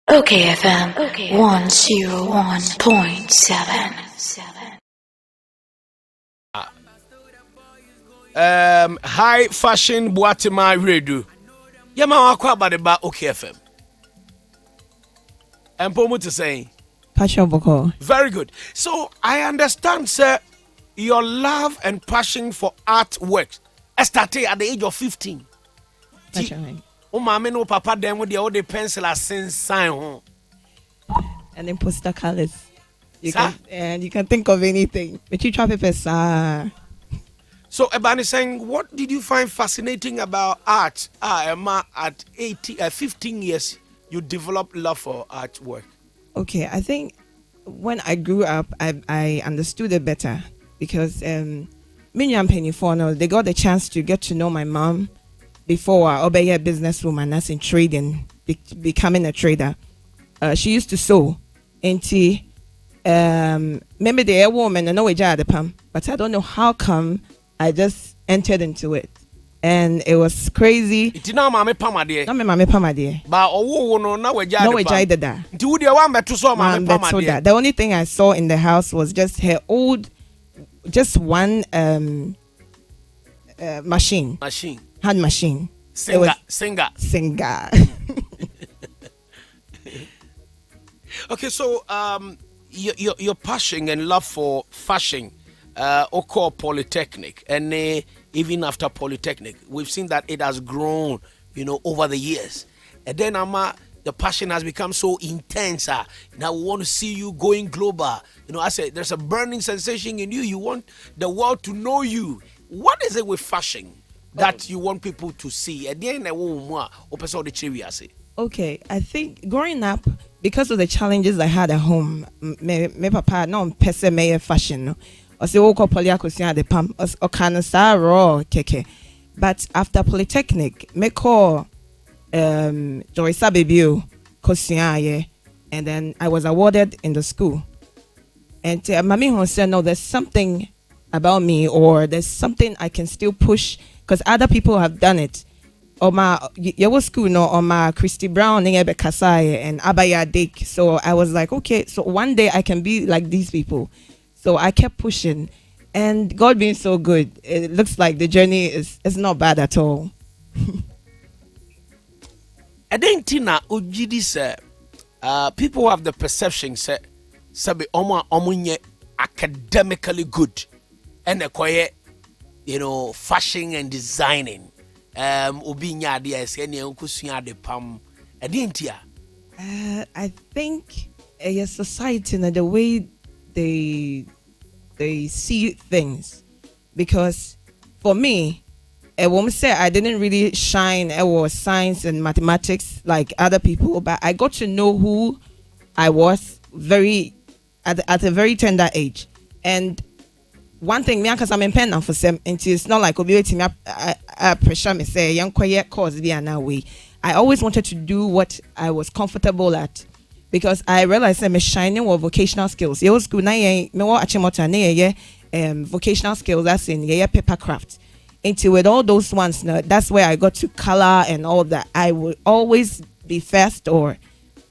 Okay, FM 101.7. High fashion Boatemaa radio. Yama wakwa badeba okay FM. And Pomu to say Passion Boko. very good. So I understand, sir, your love and passion for artwork started at the age of 15. Mama no papa them with the pencil as since sign home. And then poster colors. You can think of anything. But you try papers. So Ebani saying, what did you find fascinating about art? Emma, at 15 years, you developed love for artwork. Okay, I think when I grew up, I understood it better because me and Penny Forno, they got the chance to get to know my mom before I obey a businesswoman that's in trading, becoming a trader. She used to sew into maybe the air woman and no way the pump, but I don't know how come I just entered into it. And it was crazy. It's not my pama dear. Not my pama dear. But oh no way no way that. Do the one to saw my pama dear. The only thing I saw in the house was just her old, just one machine. Hand machine. Singer. Okay, so your passion and love for fashion, Oko Polytechnic, and even after Polytechnic, we've seen that it has grown, over the years. And then the passion has become so intense. Now we want to see you going global. I said there's a burning sensation in you. You want the world to know you. What is it with fashion that you want people to see? Okay, I think growing up, because of the challenges I had at home, my papa no person may fashion. I say oko polyakosian the pam or can raw keke. But after Polytechnic, me call Joyce Baby Kosian, and then I was awarded in the school. And Mami Hon said, no, there's something about me, or there's something I can still push because other people have done it. Or my your school no, or my Christy Brown and Abaya Dick. So I was like, okay, so one day I can be like these people. So I kept pushing, and God being so good, it looks like the journey is not bad at all. I think Tina Ujidi said, people have the perception say omunye academically good and acquire, fashion and designing. Obinya de any unkusunya de pam. I think a society and the way they see things, because for me, a woman said I didn't really shine at science and mathematics like other people, but I got to know who I was at a very tender age. And one thing, me because I'm in pen for some, and it's not like I pressure me say young quiet cause be an way. I always wanted to do what I was comfortable at, because I realized I'm shining with vocational skills. Your school na me wa achimota na vocational skills, that's in paper craft. Into with all those ones, that's where I got to color and all that. I would always be fast or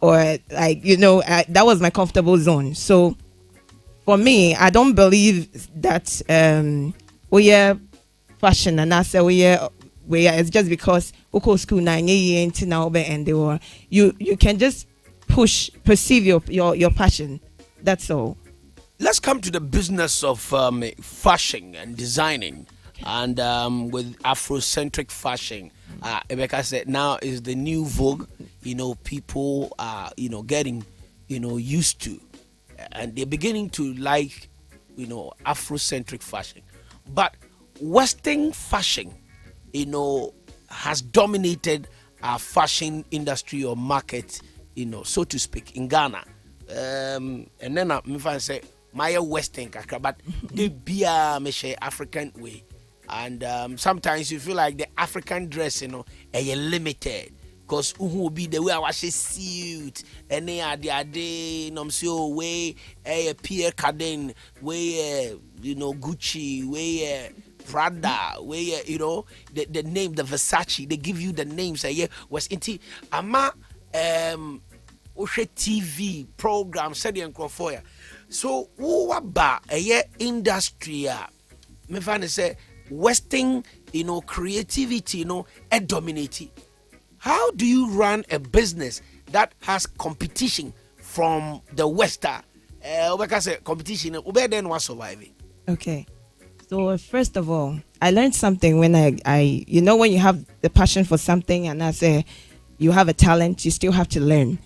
like that was my comfortable zone. So for me, I don't believe that we are fashion and I say we are it's just because Oko school 9 years now and they were you can just perceive your passion. That's all. Let's come to the business of fashion and designing, and with Afrocentric fashion. Rebecca said now is the new vogue. People are getting used to, and they're beginning to like Afrocentric fashion. But Western fashion has dominated our fashion industry or market, so to speak, in Ghana. And then I say my Western kakra, but they be a African way. And sometimes you feel like the African dress, are limited. Because who will be the way I wash a suit, and they are the day, way a Pierre Cardin, way Gucci, way Prada, way the name, the Versace, they give you the names. Was into ama TV program said the Encrofoya. So who about a industry? Me find say Western, creativity, dominating. How do you run a business that has competition from the West? Like I said, competition, then was surviving. Okay. So first of all, I learned something when I when you have the passion for something and I say you have a talent, you still have to learn.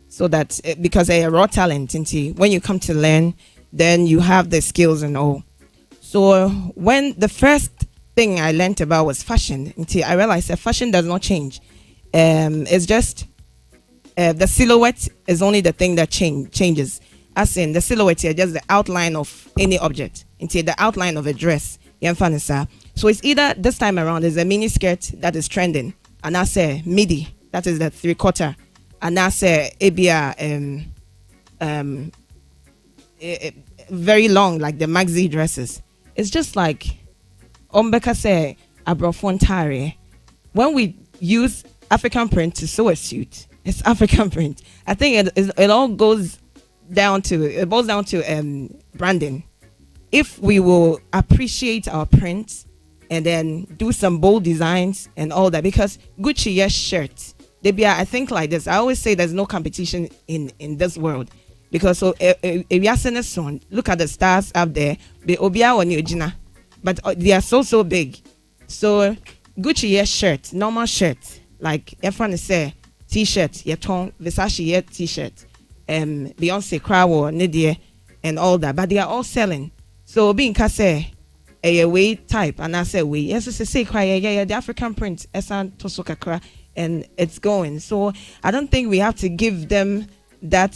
So that because a raw talent, when you come to learn, then you have the skills and all. So when the first thing I learned about was fashion, I realized that fashion does not change. It's just the silhouette is only the thing that changes. As in the silhouette here, just the outline of any object, the outline of a dress. So it's either this time around is a mini skirt that is trending, and I say midi, that is the 3/4, and I say ebia very long like the maxi dresses. It's just like Ombeka say abrofontare. When we use African print to sew a suit, it's African print. I think it all boils down to branding. If we will appreciate our prints and then do some bold designs and all that, because Gucci yes shirts, I think like this. I always say there's no competition in this world, because so look at the stars up there, but they are so big. So Gucci yes shirt, normal shirt, like everyone say t-shirt, Yeton, Versace t-shirt, Beyonce Crow, Nidia, and all that, but they are all selling. So being kase a way type, and I say we yes say cry the African print esan tosokakra, and it's going. So I don't think we have to give them that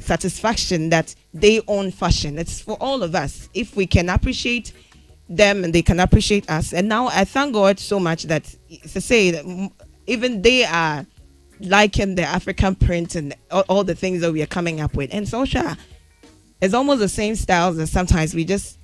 satisfaction that they own fashion. It's for all of us. If we can appreciate them and they can appreciate us. And now I thank God so much that to say that even they are liking the African print and all the things that we are coming up with. And so it's almost the same styles, and sometimes we just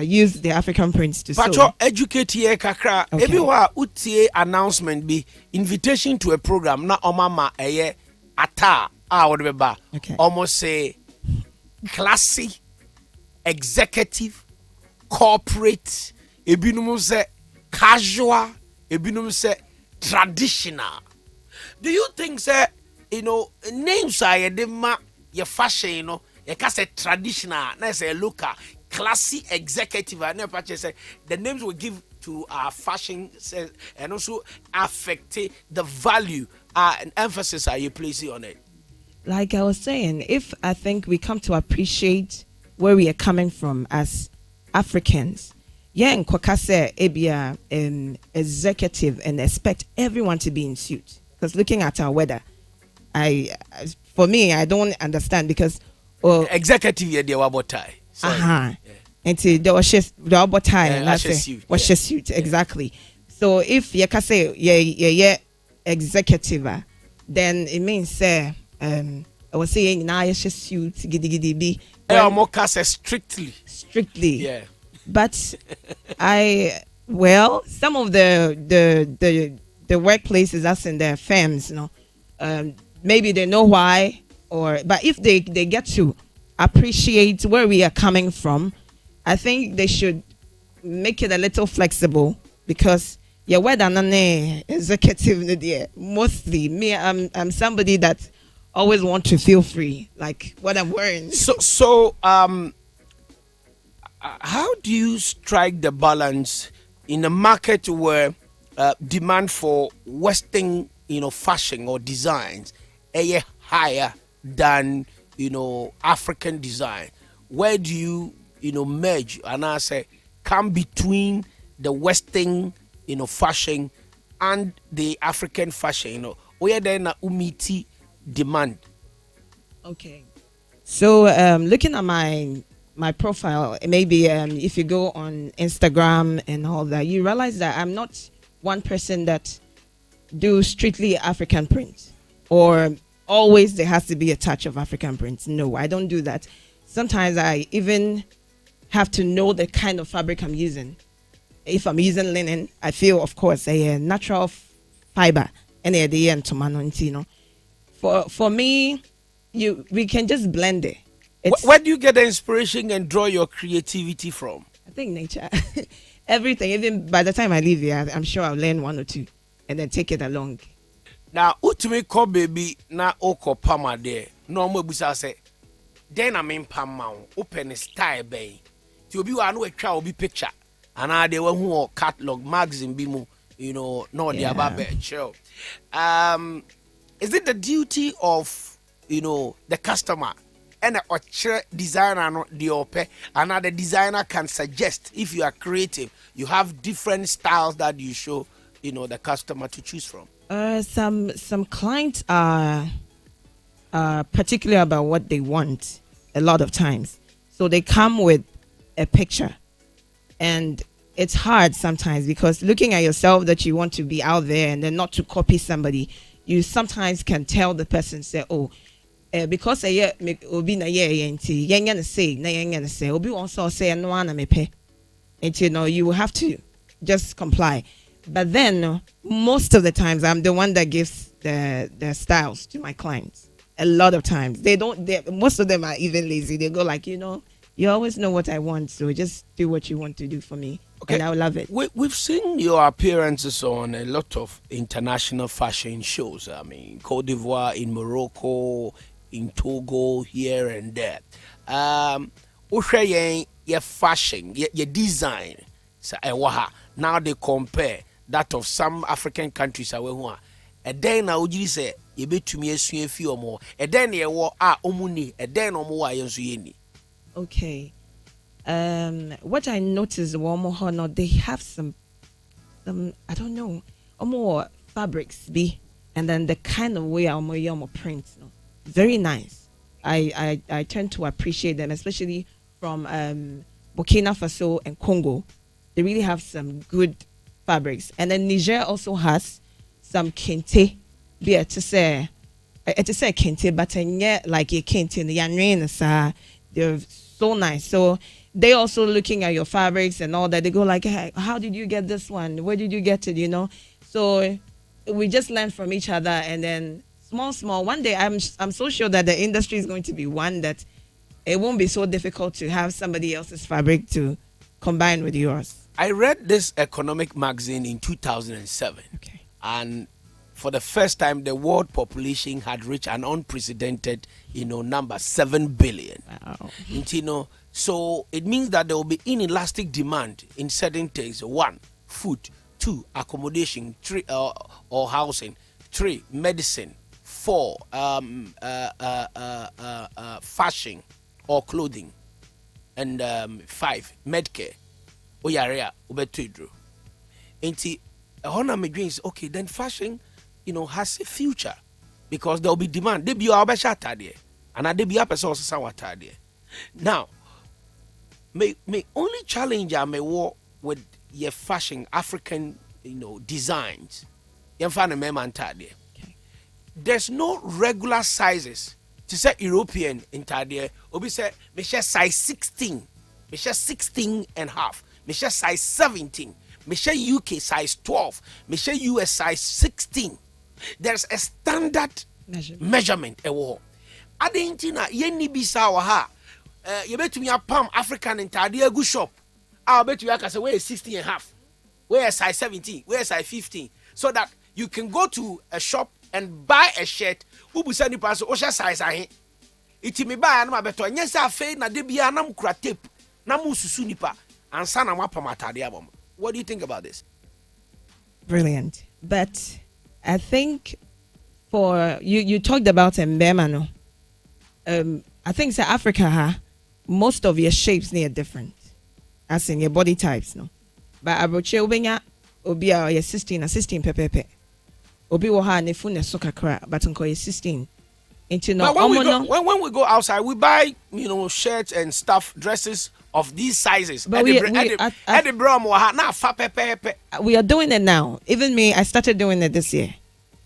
use the African prints to but sew. Educate here kakra. Everywhere utie announcement be invitation to a program na omama eye ata whatever. Okay. Almost say classy, executive, corporate, ebinum say casual, ebinum say traditional. Do you think say names are your fashion, you can say traditional, na say local, classy, executive, and say the names we give to our fashion and also affect the value and emphasis are you placing on it? Like I was saying, if I think we come to appreciate where we are coming from as Africans, and Kwakase Ebia executive and expect everyone to be in suit. Because looking at our weather, for me, I don't understand because executive yeah, they were about tie. And there was the tie and that's a suit exactly. So if you can say yeah executive, then it means I was saying now it's just suit giddy be. More strictly. Yeah. But some of the workplaces that's in their firms, maybe they know why, but if they get to appreciate where we are coming from, I think they should make it a little flexible, because whether executive mostly me, I'm somebody that always want to feel free, like what I'm wearing. So how do you strike the balance in a market where demand for Western, fashion or designs are higher than, African design? Where do you, merge and I say come between the Western, fashion and the African fashion, where then umiti demand? Okay. So looking at my profile, maybe if you go on Instagram and all that, you realize that I'm not one person that do strictly African print, or always there has to be a touch of African print. No, I don't do that. Sometimes I even have to know the kind of fabric I'm using. If I'm using linen, I feel, of course, a natural fiber and for me, we can just blend it. Where do you get the inspiration and draw your creativity from? I think nature, everything. Even by the time I leave here, I'm sure I'll learn one or two, and then take it along. Now, ultimate call baby na oko pama there. No more busa say. Then I'm in pama open style bay. To be one way try be picture, and I they one who catalog magazine bimu. No the about show. Is it the duty of the customer? And a designer the ope, another designer can suggest if you are creative, you have different styles that you show, the customer to choose from. Some clients are particular about what they want a lot of times, so they come with a picture, and it's hard sometimes because looking at yourself that you want to be out there and then not to copy somebody, you sometimes can tell the person say, oh. Because obi na yenti yenya say obi also say no ana mepe, and you have to just comply. But then most of the times I'm the one that gives the styles to my clients. A lot of times most of them are even lazy. They go like, you always know what I want, so just do what you want to do for me. Okay. And I'll love it. We've seen your appearances on a lot of international fashion shows. I mean, Cote d'Ivoire, in Morocco, in Togo, here and there. Your fashion, your design. Now they compare that of some African countries. A day now you say you bet to me a few or more. A day near war omuni, a day no more. Okay. What I noticed one more they have some I don't know, more fabrics and then the kind of way I'm print. Very nice. I tend to appreciate them, especially from Burkina Faso and Congo. They really have some good fabrics. And then Niger also has some kente. To say kente, but like a kente in the yanrin. They're so nice. So they also looking at your fabrics and all that. They go like, hey, how did you get this one? Where did you get it? So we just learn from each other, and then small. One day, I'm so sure that the industry is going to be one that it won't be so difficult to have somebody else's fabric to combine with yours. I read this economic magazine in 2007, and for the first time, the world population had reached an unprecedented, number 7 billion. Wow. So it means that there will be inelastic demand in certain things. 1, food. 2, accommodation. 3, or housing. 3, medicine. 4, fashion or clothing. And 5, medcare. Oyarea, ubetidru. Inti, honor me dreams. Okay, then fashion, has a future because there will be demand. They be our best there, and they be up as also there. Now, may only challenge I may work with your fashion African, designs. You find a man there. There's no regular sizes. To say European in there, obi say me share size 16, me share 16 and half, me share size 17, me share UK size 12, me share US size 16. There's a standard measurement. Adentina yeni bisa wa ha. You bet me a palm African in there good shop. I bet you can say where is 16 and half, where is size 17, where is size 15, so that you can go to a shop and buy a shirt. Who will send you pass Osha size? It me buy an better. Yes, I fade na debia nam kura tape. Namu susunipa and sana mapamata diabom. What do you think about this? Brilliant. But I think for you talked about Mbemano. I think South Africa most of your shapes are different. As in your body types, no. But abroche ubenya obi a your 16 pepepe. Obi wo ha ne fu ne so kakra, but nko your 16. But when we go outside, we buy shirts and stuff, dresses of these sizes. But we are doing it now. Even me, I started doing it this year.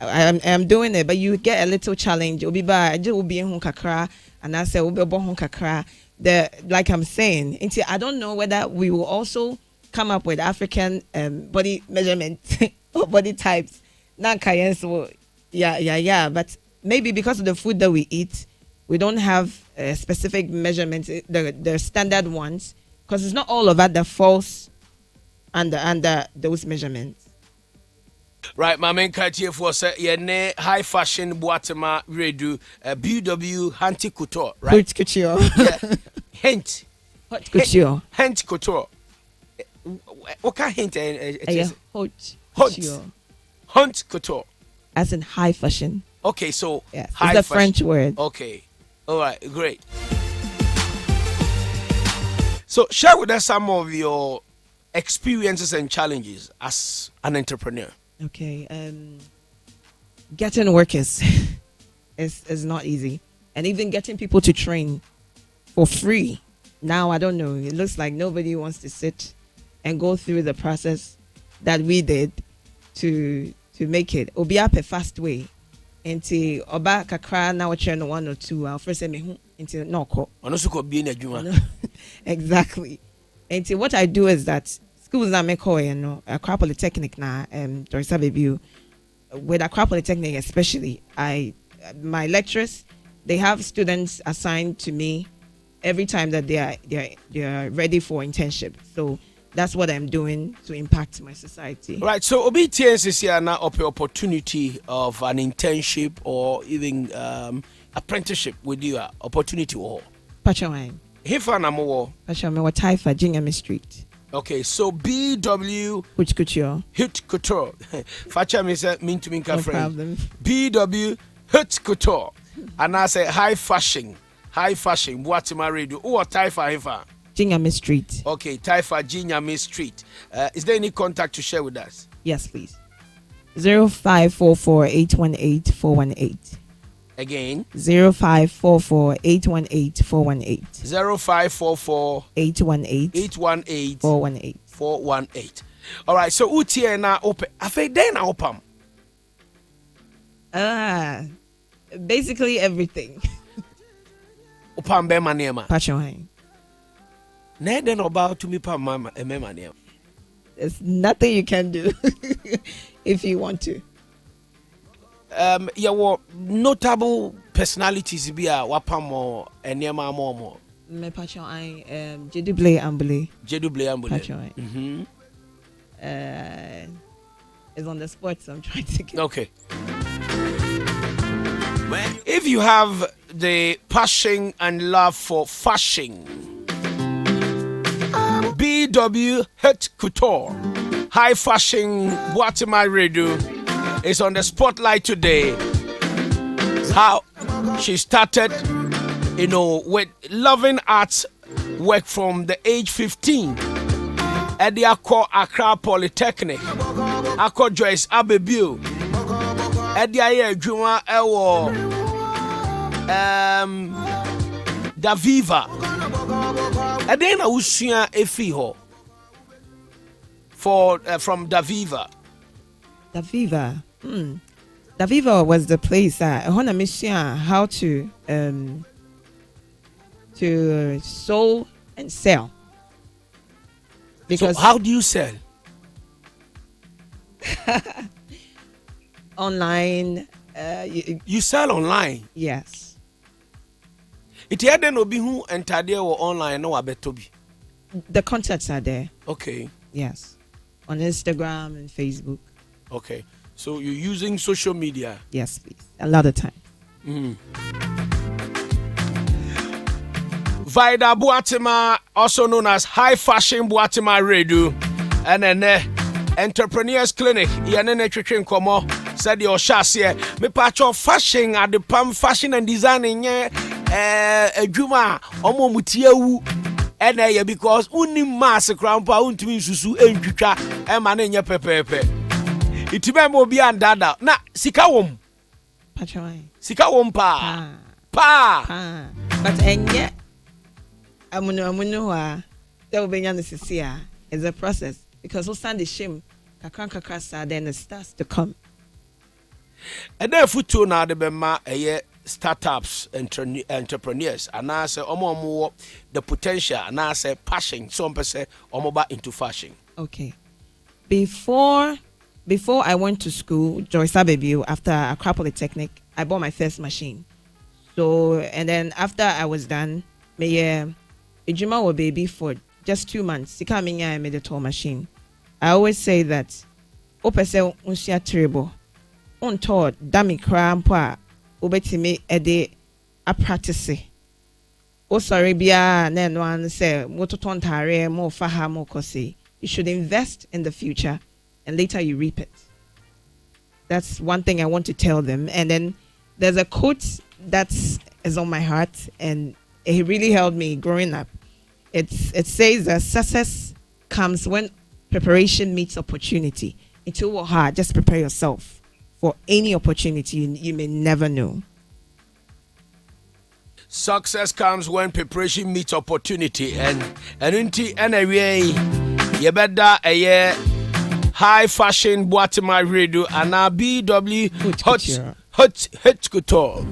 I'm doing it, but you get a little challenge. Obi ba je obi ehun kakra, and I say obi bo hun kakra. Like I'm saying, I don't know whether we will also come up with African body measurement or body types. Yeah. But maybe because of the food that we eat, we don't have specific measurements, the standard ones, because it's not all of it that falls under those measurements. Right, my main criteria for say high fashion Boatemaa redo BW Hanti Couture, right? Haute couture. Yeah. Hint. Haute couture. Hint couture. What kind of hint? Haute Haute. couture. Hunt couture. As in high fashion. Okay, so Yes, high it's a fashion. French word. Okay, all right, great. So share with us some of your experiences and challenges as an entrepreneur. Okay. Getting workers is not easy, and even getting people to train for free. Now I don't know. It looks like nobody wants to sit and go through the process that we did to make it. Obi up a fast way. Until oba kakra na watch no 1 or 2. I'll first say me until no call. Exactly. Until what I do is that schools that make call, Accra Polytechnic na Dorisa Baby, with Accra Polytechnic especially, my lecturers, they have students assigned to me every time that they are ready for internship. So that's what I'm doing to impact my society. Right. So obedience is here now opportunity of an internship or even apprenticeship with you opportunity or Pachawine. Hifa na mo. Pachawine wa Taifa Jinyami Street. Okay, so BW Haute couture. Haute couture. Facha me say mean to me No friend. problem. BW Haute couture. And I say high fashion. Boatemaa radio. Who are Taifa Hifa? Jinyami Street. Okay, Taifa Jinyami Street. Is there any contact to share with us? Yes, please. 0544-818-418. Again. 0544-818-418. 0544 818 418. 418. All right, so utie na open. Afa den na opam. Basically everything. Opam be manema. Pachawine. Na den about to me pam mama e me manema. There's nothing you can do if you want to. Your notable personalities be a wapam or enema more. Me Pachawine, Jeduble Ambule. Pachawine. Is on the spot, so I'm trying to get. Okay. If you have the passion and love for fashion, BW Haute Couture, high fashion Boatemaa radio is on the spotlight today. How she started, with loving arts work from the age 15. At the Accra Polytechnic, Akko Joyce Abebu. At the Aye Juma Ewo Daviva. And then Usia Efiho for from Daviva. Daviva. Daviva was the place I want to mention how to sew and sell. Because so how do you sell? Online. You sell online? Yes. It had no be who entered or online no abetobi. The contacts are there. Okay. Yes. On Instagram and Facebook. Okay. So you're using social media? Yes, please. A lot of time. Vida Boatemaa, also known as High Fashion Boatemaa Radio, and then Entrepreneurs Clinic. Yanene Chicken Komo said your chassis. Me patch fashion at the palm fashion and designing. Juma omo mutiawu ene because uni mass krampa untumi susu entwitwa e ma na nya pepepe itibe mo bi andada na sika wom Pachawai sika wom pa but enye amuno wa there will be nya nesisia is a process because we stand the shame kakra sa then it starts to come and then futu na de be ma startups entrepreneurs and I say omo the potential and I say passion some person omo into fashion. Okay, before I went to school Joyce Abebu after Accra Polytechnic I bought my first machine. So, and then after I was done, me ejuma wa baby for just 2 months. Sika minya I made a tool machine. I always say that opese unsia trebo. Unto dami krampa ubetimi ede a practice. O sorry bia na no an say mototon tare mo faha mo kosi. You should invest in the future and later you reap it. That's one thing I want to tell them. And then there's a quote that is on my heart and it really helped me growing up. It says that success comes when preparation meets opportunity. It's all hard. Just prepare yourself for any opportunity you may never know. Success comes when preparation meets opportunity, and anyway, you better a year high fashion Boatemaa radio and BW hot couture.